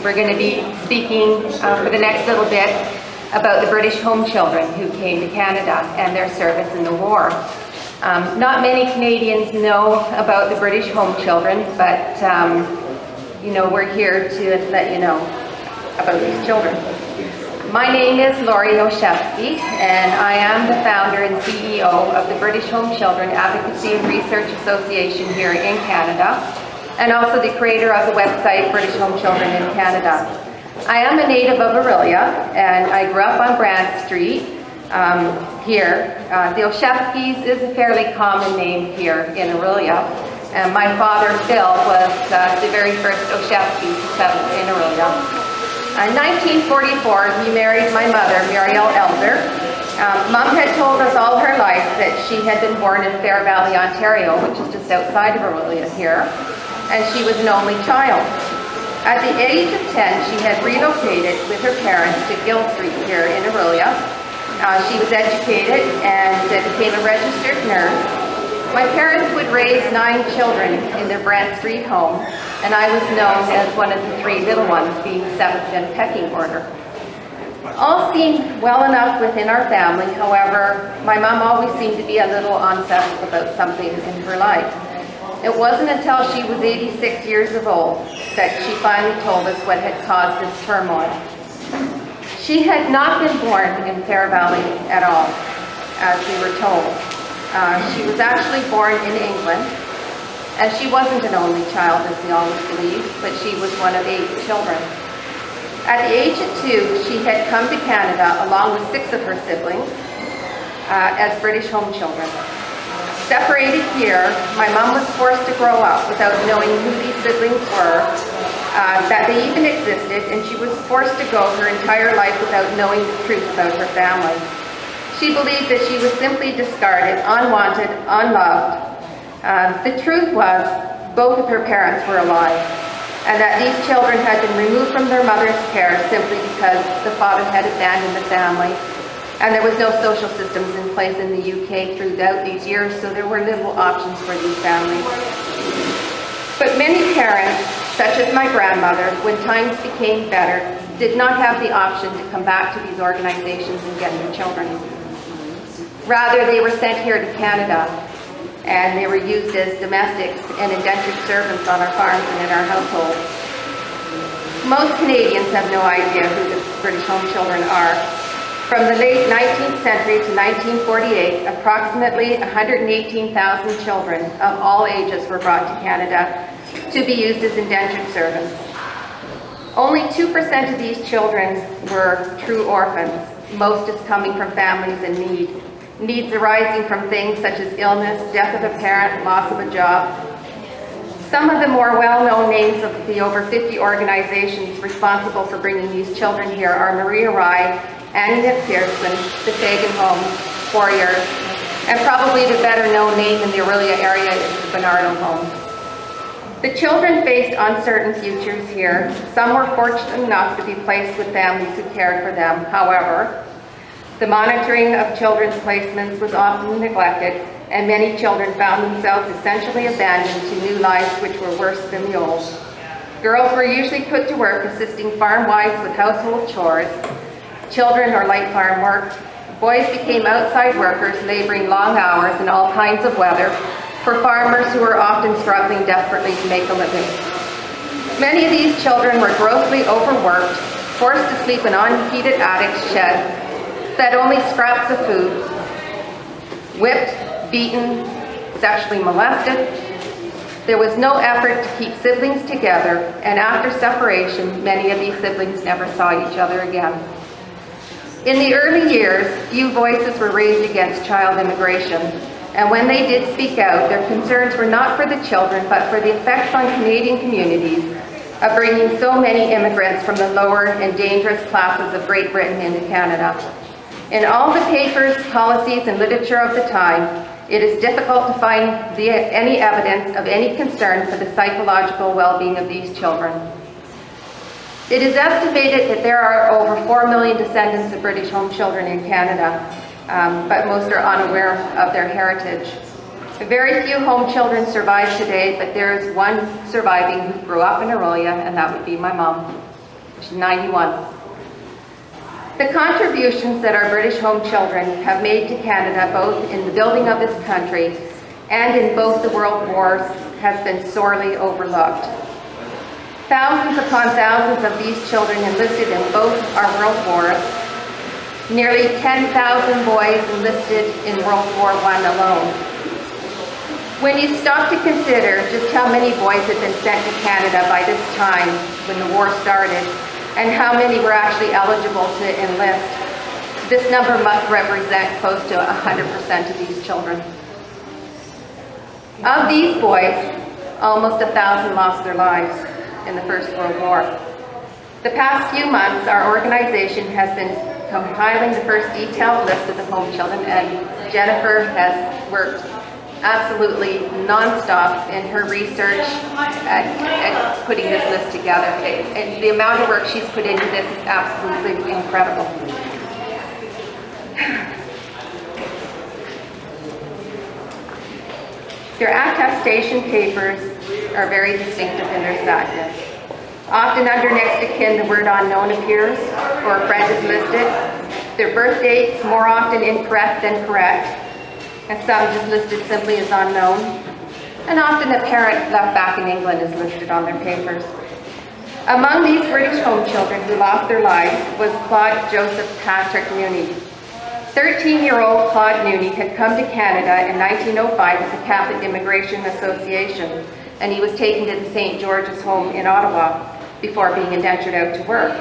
We're going to be speaking for the next little bit about the British home children who came to Canada and their service in the war. Not many Canadians know about the British home children, but you know, we're here to let you know about these children. My name is Lori Olszewski, and I am the founder and CEO of the British Home Children Advocacy and Research Association here in Canada, and also the creator of the website British Home Children in Canada. I am a native of Orillia, and I grew up on Brant Street here. The Olszewskis is a fairly common name here in Orillia, and my father, Phil, was the very first Olszewski to settle in Orillia. In 1944, he married my mother, Muriel Elder. Mom had told us all her life that she had been born in Fair Valley, Ontario, which is just outside of Orillia here, and she was an only child. At the age of 10, she had relocated with her parents to Gill Street here in Orillia. She was educated and became a registered nurse. My parents would raise 9 children in their Brant Street home, and I was known as one of the 3 little ones, being 7th in pecking order. All seemed well enough within our family. However, my mom always seemed to be a little unsettled about something in her life. It wasn't until she was 86 years of old that she finally told us what had caused this turmoil. She had not been born in Fair Valley at all, as we were told. She was actually born in England, and she wasn't an only child, as we always believed, but she was one of 8 children. At the age of 2, she had come to Canada along with 6 of her siblings as British home children. Separated here, my mom was forced to grow up without knowing who these siblings were, that they even existed, and she was forced to go her entire life without knowing the truth about her family. She believed that she was simply discarded, unwanted, unloved. The truth was, both of her parents were alive, and that these children had been removed from their mother's care simply because the father had abandoned the family, and there was no social systems in place in the UK throughout these years, so there were little options for these families. But many parents, such as my grandmother, when times became better, did not have the option to come back to these organizations and get their children. Rather, they were sent here to Canada, and they were used as domestics and indentured servants on our farms and in our households. Most Canadians have no idea who the British home children are. From the late 19th century to 1948, approximately 118,000 children of all ages were brought to Canada to be used as indentured servants. Only 2% of these children were true orphans, most is coming from families in need. Needs arising from things such as illness, death of a parent, loss of a job. Some of the more well-known names of the over 50 organizations responsible for bringing these children here are Maria Rye, Annie McPherson, the Fagan Home, 4 years, and probably the better-known name in the Orillia area is the Bernardo Home. The children faced uncertain futures here. Some were fortunate enough to be placed with families who cared for them. However, the monitoring of children's placements was often neglected, and many children found themselves essentially abandoned to new lives which were worse than the old. Girls were usually put to work assisting farm wives with household chores, children or light farm work. Boys became outside workers, laboring long hours in all kinds of weather for farmers who were often struggling desperately to make a living. Many of these children were grossly overworked, forced to sleep in unheated attic sheds, fed only scraps of food, whipped, beaten, sexually molested. There was no effort to keep siblings together, and after separation, many of these siblings never saw each other again. In the early years, few voices were raised against child immigration, and when they did speak out, their concerns were not for the children, but for the effects on Canadian communities of bringing so many immigrants from the lower and dangerous classes of Great Britain into Canada. In all the papers, policies, and literature of the time, it is difficult to find any evidence of any concern for the psychological well-being of these children. It is estimated that there are over 4 million descendants of British home children in Canada, but most are unaware of their heritage. Very few home children survive today, but there is one surviving who grew up in Orillia, and that would be my mom. She's 91. The contributions that our British home children have made to Canada, both in the building of this country and in both the world wars, has been sorely overlooked. Thousands upon thousands of these children enlisted in both our world wars. Nearly 10,000 boys enlisted in World War I alone. When you stop to consider just how many boys had been sent to Canada by this time when the war started, and how many were actually eligible to enlist, this number must represent close to 100% of these children. Of these boys, almost 1,000 lost their lives in the First World War. The past few months, our organization has been compiling the first detailed list of the home children, and Jennifer has worked absolutely non-stop in her research at putting this list together. And the amount of work she's put into this is absolutely incredible. Their attestation papers are very distinctive in their sadness. Often under next to kin, the word unknown appears, or a friend is listed. Their birth dates more often incorrect than correct, and some just listed simply as unknown. And often a parent left back in England is listed on their papers. Among these British home children who lost their lives was Claude Joseph Patrick Nooney. 13-year-old Claude Nooney had come to Canada in 1905 with the Catholic Immigration Association, and he was taken to the St. George's home in Ottawa before being indentured out to work.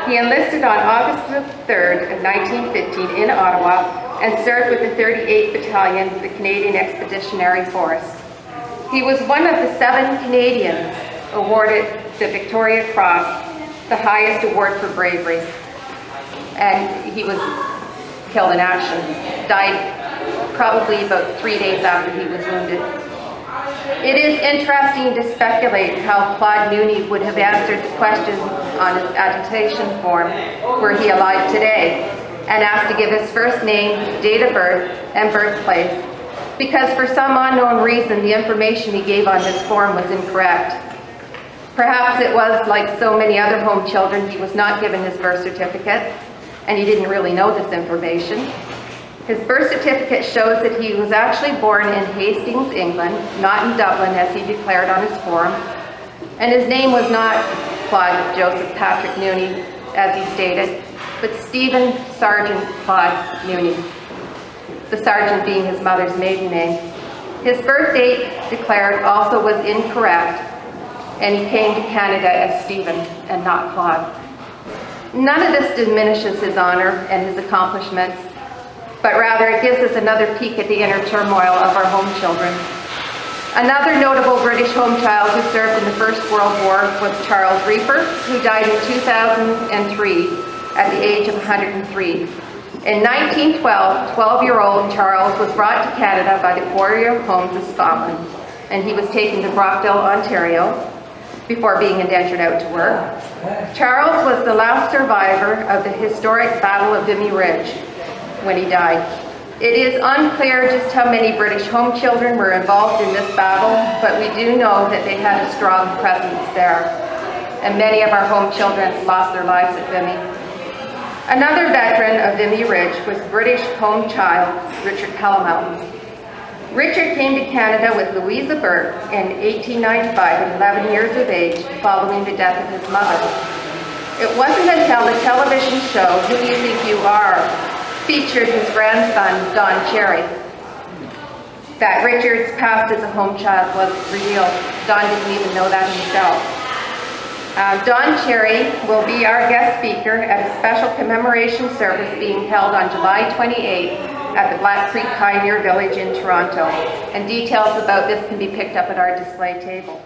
He enlisted on August the 3rd of 1915 in Ottawa and served with the 38th Battalion, the Canadian Expeditionary Force. He was one of the 7 Canadians awarded the Victoria Cross, the highest award for bravery. And he was killed in action, died probably about 3 days after he was wounded. It is interesting to speculate how Claude Nooney would have answered the question on his attestation form, were he alive today, and asked to give his first name, date of birth, and birthplace, because for some unknown reason, the information he gave on this form was incorrect. Perhaps it was like so many other home children, he was not given his birth certificate, and he didn't really know this information. His birth certificate shows that he was actually born in Hastings, England, not in Dublin as he declared on his form, and his name was not Claude Joseph Patrick Nooney, as he stated, but Stephen Sargent Claude Nooney, the Sargent being his mother's maiden name. His birth date declared also was incorrect, and he came to Canada as Stephen and not Claude. None of this diminishes his honor and his accomplishments, but rather it gives us another peek at the inner turmoil of our home children. Another notable British home child who served in the First World War was Charles Reaper, who died in 2003 at the age of 103. In 1912, 12-year-old Charles was brought to Canada by the Quarrier Homes of Scotland, and he was taken to Brockville, Ontario, before being indentured out to work. Charles was the last survivor of the historic Battle of Vimy Ridge when he died. It is unclear just how many British home children were involved in this battle, but we do know that they had a strong presence there, and many of our home children lost their lives at Vimy. Another veteran of Vimy Ridge was British home child Richard Calamount. Richard came to Canada with Louisa Burke in 1895 at 11 years of age, following the death of his mother. It wasn't until the television show Who Do You Think You Are featured his grandson, Don Cherry, that Richard's past as a home child was revealed. Don didn't even know that himself. Don Cherry will be our guest speaker at a special commemoration service being held on July 28th at the Black Creek Pioneer Village in Toronto. And details about this can be picked up at our display table.